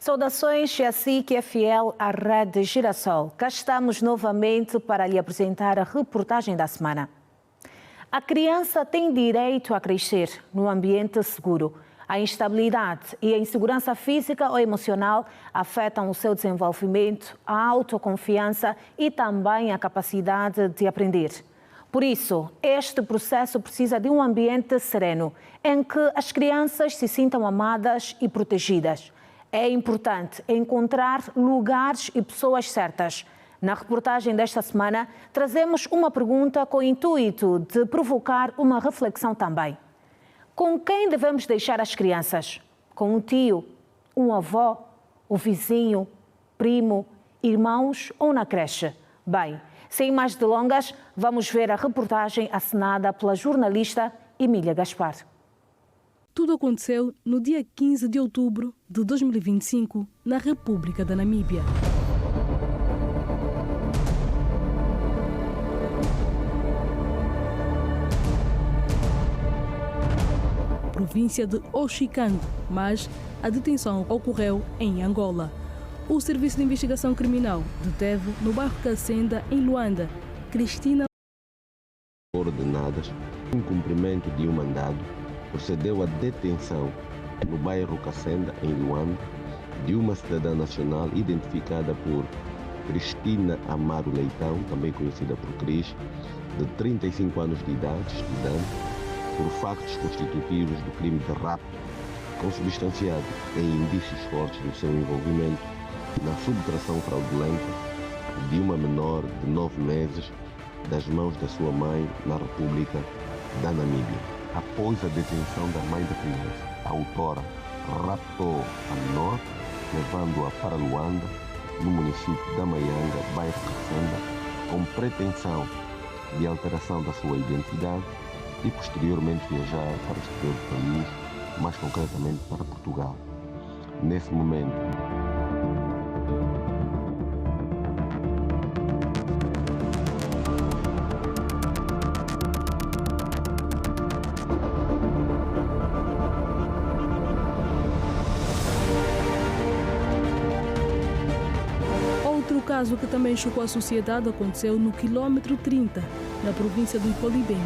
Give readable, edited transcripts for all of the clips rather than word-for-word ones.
Saudações, é assim que é fiel à Rede Girassol. Cá estamos novamente para lhe apresentar a reportagem da semana. A criança tem direito a crescer num ambiente seguro. A instabilidade e a insegurança física ou emocional afetam o seu desenvolvimento, a autoconfiança e também a capacidade de aprender. Por isso, este processo precisa de um ambiente sereno, em que as crianças se sintam amadas e protegidas. É importante encontrar lugares e pessoas certas. Na reportagem desta semana, trazemos uma pergunta com o intuito de provocar uma reflexão também. Com quem devemos deixar as crianças? Com um tio, um avô, o vizinho, primo, irmãos ou na creche? Bem, sem mais delongas, vamos ver a reportagem assinada pela jornalista Emília Gaspar. Tudo aconteceu no dia 15 de outubro de 2025, na República da Namíbia. Província de Oxicande, mas a detenção ocorreu em Angola. O Serviço de Investigação Criminal deteve no bairro Cacenda, em Luanda, Cristina. Ordenadas, em cumprimento de um mandado, procedeu à detenção no bairro Cacenda, em Luanda, de uma cidadã nacional identificada por Cristina Amaro Leitão, também conhecida por Cris, de 35 anos de idade, estudante, por factos constitutivos do crime de rapto, consubstanciado em indícios fortes do seu envolvimento na subtração fraudulenta de uma menor de 9 meses das mãos da sua mãe na República da Namíbia. Após a detenção da mãe da criança, a autora raptou a menor, levando-a para Luanda, no município da Maianga, bairro Cacenda, com pretensão de alteração da sua identidade e posteriormente viajar para o exterior do país, mais concretamente para Portugal. Nesse momento, Outro caso que também chocou a sociedade aconteceu no quilômetro 30, na província do Icolibem.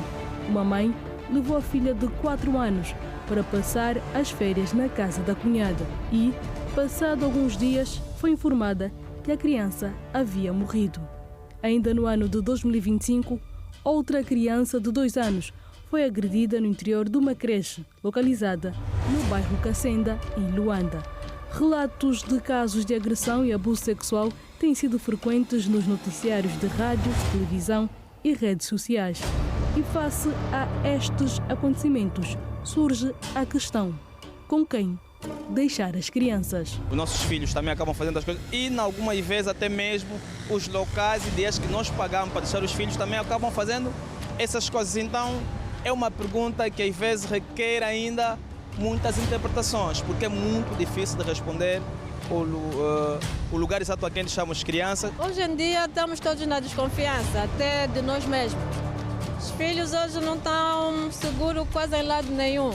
Uma mãe levou a filha de 4 anos para passar as férias na casa da cunhada e, passado alguns dias, foi informada que a criança havia morrido. Ainda no ano de 2025, outra criança de 2 anos foi agredida no interior de uma creche localizada no bairro Cacenda, em Luanda. Relatos de casos de agressão e abuso sexual têm sido frequentes nos noticiários de rádio, televisão e redes sociais. E face a estes acontecimentos, surge a questão: com quem deixar as crianças? Os nossos filhos também acabam fazendo as coisas e, em algumas vezes, até mesmo os locais e dias que nós pagamos para deixar os filhos também acabam fazendo essas coisas. Então, é uma pergunta que às vezes requer ainda muitas interpretações, porque é muito difícil de responder o lugar exato a quem deixamos crianças. Hoje em dia estamos todos na desconfiança, até de nós mesmos. Os filhos hoje não estão seguros quase em lado nenhum.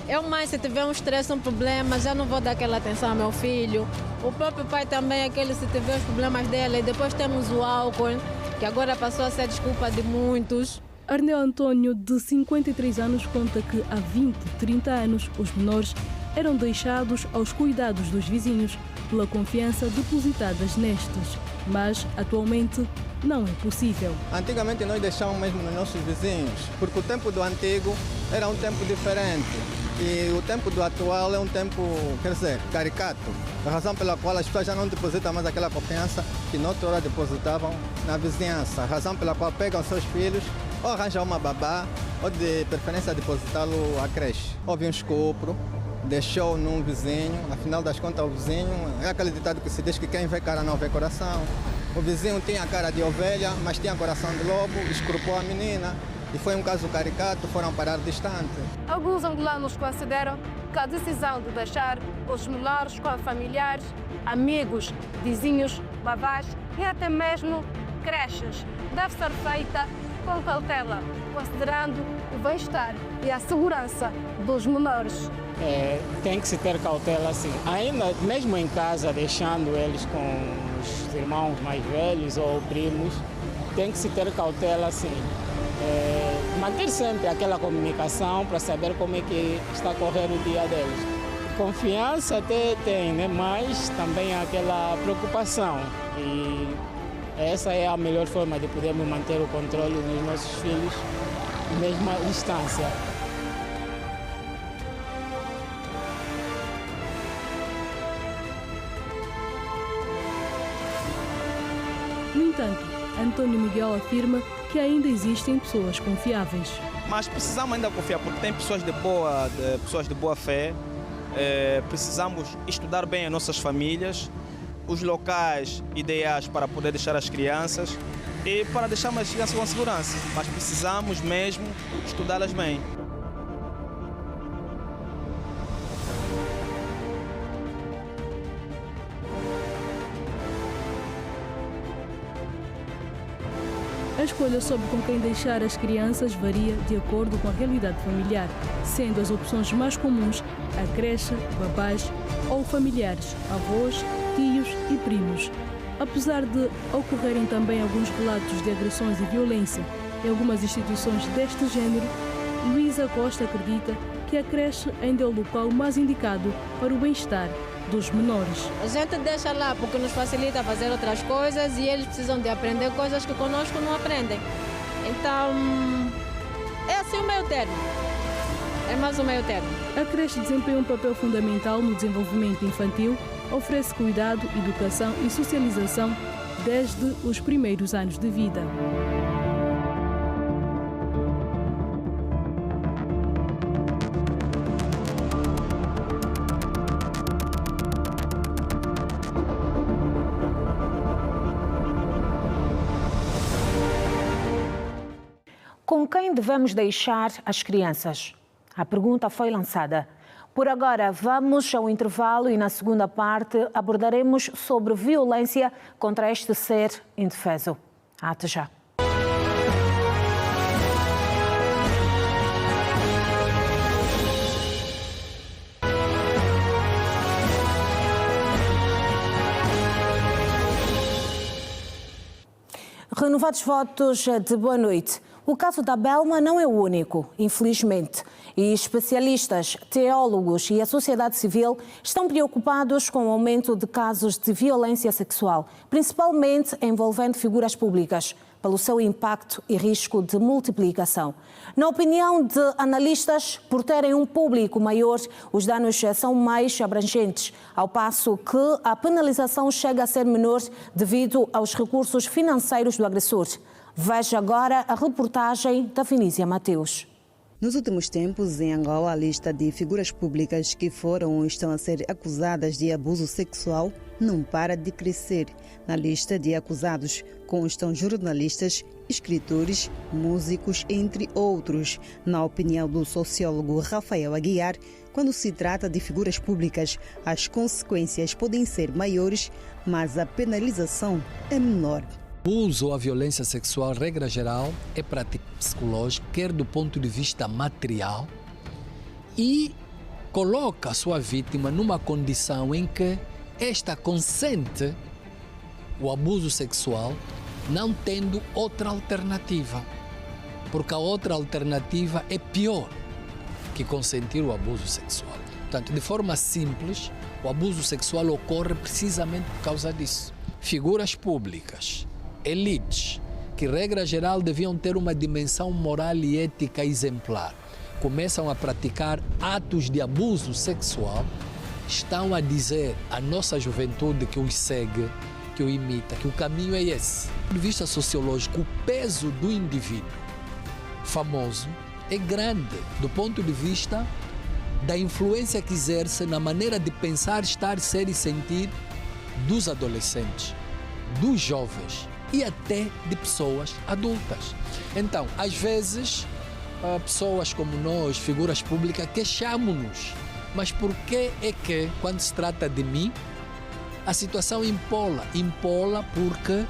Eu, mãe, se tiver um estresse, um problema, já não vou dar aquela atenção ao meu filho. O próprio pai também, aquele se tiver os problemas dele. E depois temos o álcool, que agora passou a ser desculpa de muitos. Arnel Antônio, de 53 anos, conta que há 20, 30 anos os menores eram deixados aos cuidados dos vizinhos pela confiança depositadas nestes. Mas, atualmente, não é possível. Antigamente nós deixávamos mesmo nos nossos vizinhos, porque o tempo do antigo era um tempo diferente e o tempo do atual é um tempo, quer dizer, caricato. A razão pela qual as pessoas já não depositam mais aquela confiança que noutra hora depositavam na vizinhança. A razão pela qual pegam seus filhos ou arranjam uma babá ou de preferência depositá-lo à creche. Houve um estupro, deixou num vizinho, afinal das contas o vizinho, é aquele ditado que se diz que quem vê cara não vê coração. O vizinho tinha a cara de ovelha, mas tinha coração de lobo, escrupou a menina e foi um caso caricato, foram parar distante. Alguns angolanos consideram que a decisão de deixar os menores com familiares, amigos, vizinhos, babás e até mesmo creches deve ser feita com cautela, considerando o bem-estar e a segurança dos menores. tem que se ter cautela assim. Ainda mesmo em casa, deixando eles com os irmãos mais velhos ou primos, tem que se ter cautela assim. Manter sempre aquela comunicação para saber como é que está a correr o dia deles. Confiança até tem, né? Mas também aquela preocupação. E essa é a melhor forma de podermos manter o controle dos nossos filhos, mesmo à distância. No entanto, Antônio Miguel afirma que ainda existem pessoas confiáveis. Mas precisamos ainda confiar, porque tem pessoas de boa fé. Precisamos estudar bem as nossas famílias, os locais ideais para poder deixar as crianças e para deixar as crianças com segurança. Mas precisamos mesmo estudá-las bem. A escolha sobre com quem deixar as crianças varia de acordo com a realidade familiar, sendo as opções mais comuns a creche, babás ou familiares, avós, tios e primos. Apesar de ocorrerem também alguns relatos de agressões e violência em algumas instituições deste género, Luísa Costa acredita que a creche ainda é o local mais indicado para o bem-estar dos menores. A gente deixa lá porque nos facilita fazer outras coisas e eles precisam de aprender coisas que conosco não aprendem. Então, é assim o meio termo. É mais o meio termo. A creche desempenha um papel fundamental no desenvolvimento infantil, oferece cuidado, educação e socialização desde os primeiros anos de vida. Com quem devemos deixar as crianças? A pergunta foi lançada. Por agora, vamos ao intervalo e na segunda parte abordaremos sobre violência contra este ser indefeso. Até já. Renovados votos de boa noite. O caso da Belma não é o único, infelizmente. E especialistas, teólogos e a sociedade civil estão preocupados com o aumento de casos de violência sexual, principalmente envolvendo figuras públicas, pelo seu impacto e risco de multiplicação. Na opinião de analistas, por terem um público maior, os danos são mais abrangentes, ao passo que a penalização chega a ser menor devido aos recursos financeiros do agressor. Veja agora a reportagem da Vinícia Mateus. Nos últimos tempos, em Angola, a lista de figuras públicas que foram ou estão a ser acusadas de abuso sexual não para de crescer. Na lista de acusados constam jornalistas, escritores, músicos, entre outros. Na opinião do sociólogo Rafael Aguiar, quando se trata de figuras públicas, as consequências podem ser maiores, mas a penalização é menor. O abuso ou a violência sexual, regra geral, é prática psicológica, quer do ponto de vista material, e coloca a sua vítima numa condição em que esta consente o abuso sexual, não tendo outra alternativa. Porque a outra alternativa é pior que consentir o abuso sexual. Portanto, de forma simples, o abuso sexual ocorre precisamente por causa disso. Figuras públicas, elites, que regra geral deviam ter uma dimensão moral e ética exemplar, começam a praticar atos de abuso sexual, estão a dizer à nossa juventude que os segue, que o imita, que o caminho é esse. Do ponto de vista sociológico, o peso do indivíduo famoso é grande do ponto de vista da influência que exerce na maneira de pensar, estar, ser e sentir dos adolescentes, dos jovens e até de pessoas adultas. Então, às vezes, pessoas como nós, figuras públicas, queixamos-nos. Mas por que é que, quando se trata de mim, a situação impola? Impola porque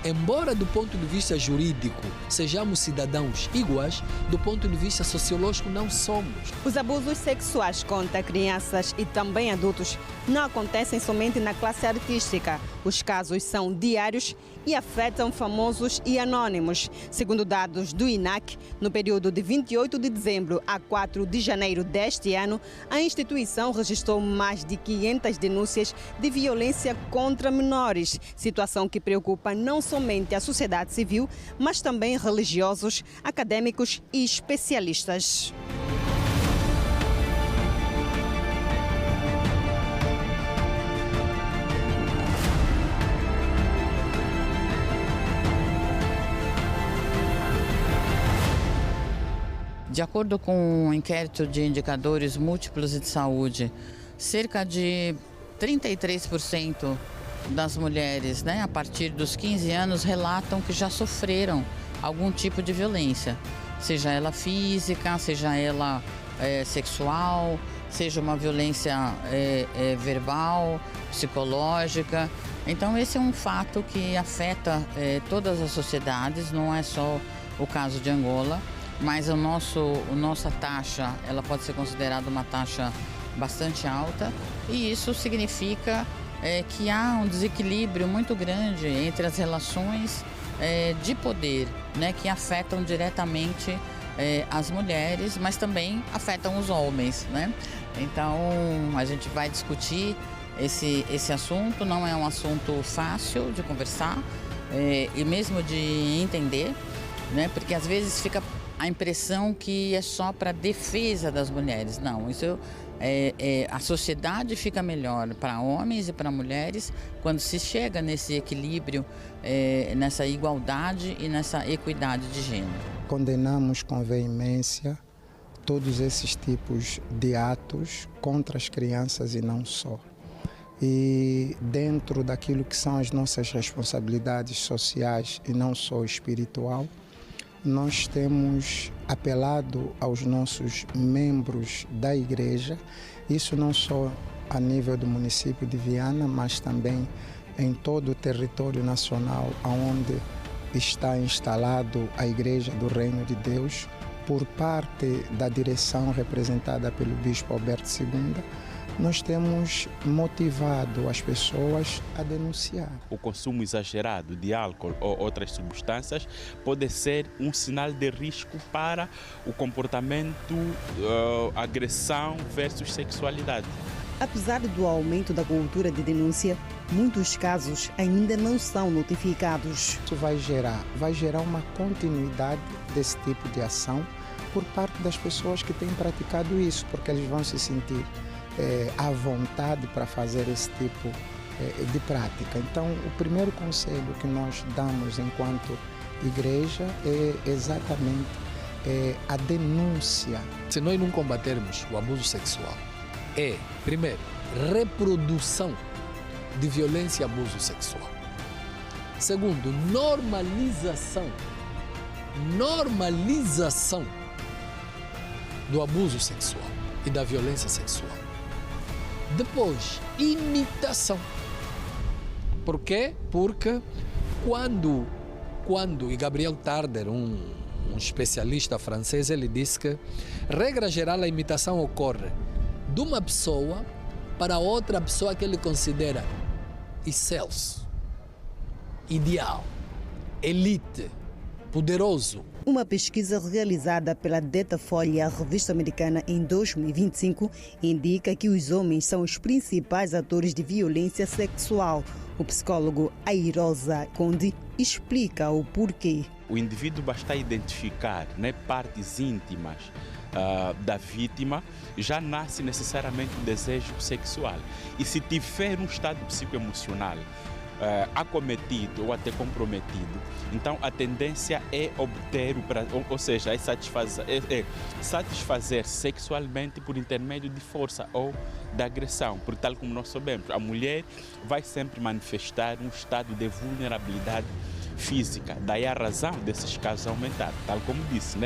embora do ponto de vista jurídico sejamos cidadãos iguais, do ponto de vista sociológico não somos. Os abusos sexuais contra crianças e também adultos não acontecem somente na classe artística. Os casos são diários e afetam famosos e anônimos. Segundo dados do INAC, no período de 28 de dezembro a 4 de janeiro deste ano, a instituição registrou mais de 500 denúncias de violência contra menores, situação que preocupa não somente a sociedade civil, mas também religiosos, acadêmicos e especialistas. De acordo com um inquérito de indicadores múltiplos de saúde, cerca de 33% das mulheres, a partir dos 15 anos, relatam que já sofreram algum tipo de violência, seja ela física, seja ela sexual, seja uma violência verbal, psicológica. Então esse é um fato que afeta todas as sociedades, não é só o caso de Angola, mas a nossa taxa ela pode ser considerada uma taxa bastante alta, e isso significa que há um desequilíbrio muito grande entre as relações de poder, que afetam diretamente as mulheres, mas também afetam os homens. Então a gente vai discutir esse assunto, não é um assunto fácil de conversar e mesmo de entender, porque às vezes fica a impressão que é só para a defesa das mulheres. Não, isso a sociedade fica melhor para homens e para mulheres quando se chega nesse equilíbrio, nessa igualdade e nessa equidade de gênero. Condenamos com veemência todos esses tipos de atos contra as crianças e não só. E dentro daquilo que são as nossas responsabilidades sociais e não só espiritual, nós temos apelado aos nossos membros da igreja, isso não só a nível do município de Viana, mas também em todo o território nacional onde está instalado a Igreja do Reino de Deus, por parte da direção representada pelo Bispo Alberto II, nós temos motivado as pessoas a denunciar. O consumo exagerado de álcool ou outras substâncias pode ser um sinal de risco para o comportamento, agressão versus sexualidade. Apesar do aumento da cultura de denúncia, muitos casos ainda não são notificados. Isso vai gerar uma continuidade desse tipo de ação por parte das pessoas que têm praticado isso, porque eles vão se sentir à vontade para fazer esse tipo de prática. Então, o primeiro conselho que nós damos enquanto igreja é exatamente a denúncia. Se nós não combatermos o abuso sexual, primeiro, reprodução de violência e abuso sexual. Segundo, normalização do abuso sexual e da violência sexual. Depois, imitação. Por quê? Porque quando e Gabriel Tarder, um especialista francês, ele disse que, regra geral, a imitação ocorre de uma pessoa para outra pessoa que ele considera excelso, ideal, elite, poderoso. Uma pesquisa realizada pela Datafolha, a revista americana, em 2025, indica que os homens são os principais atores de violência sexual. O psicólogo Airosa Conde explica o porquê. O indivíduo basta identificar partes íntimas da vítima, já nasce necessariamente o desejo sexual. E se tiver um estado psicoemocional acometido ou até comprometido, então a tendência é obter, ou seja, satisfazer sexualmente por intermédio de força ou da agressão, porque tal como nós sabemos, a mulher vai sempre manifestar um estado de vulnerabilidade física, daí a razão desses casos aumentar, tal como disse,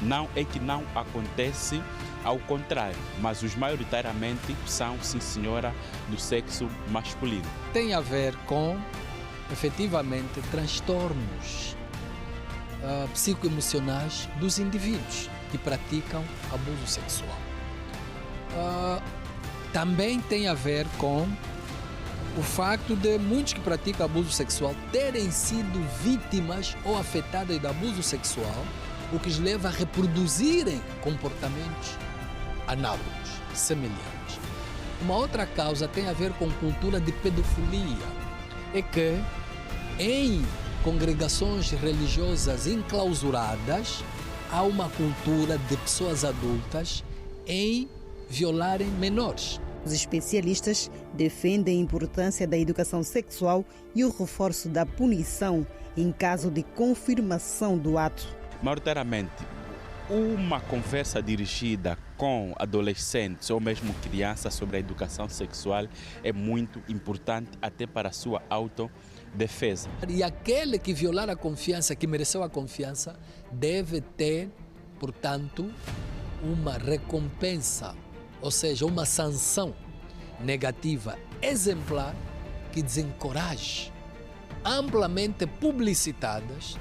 não é que não acontece ao contrário, mas os maioritariamente são, sim senhora, do sexo masculino. Tem a ver com efetivamente, transtornos psicoemocionais dos indivíduos que praticam abuso sexual. Também tem a ver com o facto de muitos que praticam abuso sexual terem sido vítimas ou afetadas de abuso sexual, o que os leva a reproduzirem comportamentos análogos, semelhantes. Uma outra causa tem a ver com cultura de pedofilia. É que em congregações religiosas enclausuradas há uma cultura de pessoas adultas em violarem menores. Os especialistas defendem a importância da educação sexual e o reforço da punição em caso de confirmação do ato. Maioritariamente, uma conversa dirigida com adolescentes ou mesmo crianças sobre a educação sexual é muito importante até para a sua autodefesa. E aquele que violar a confiança, que mereceu a confiança, deve ter, portanto, uma recompensa, ou seja, uma sanção negativa exemplar que desencoraje, amplamente publicitadas,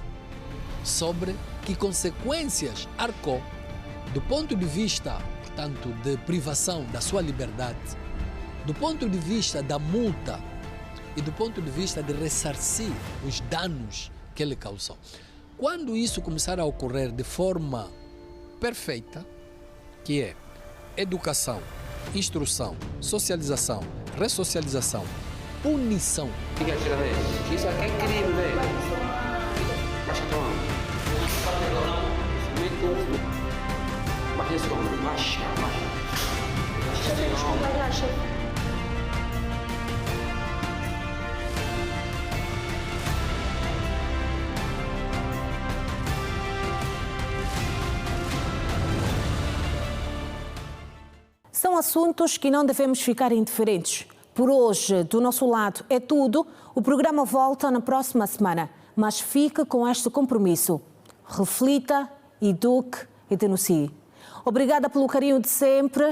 sobre que consequências arcou do ponto de vista, portanto, de privação da sua liberdade, do ponto de vista da multa e do ponto de vista de ressarcir os danos que ele causou. Quando isso começar a ocorrer de forma perfeita, que é educação, instrução, socialização, ressocialização, punição. Isso aqui é crime, velho. São assuntos que não devemos ficar indiferentes. Por hoje, do nosso lado, é tudo. O programa volta na próxima semana, mas fique com este compromisso. Reflita, eduque e denuncie. Obrigada pelo carinho de sempre.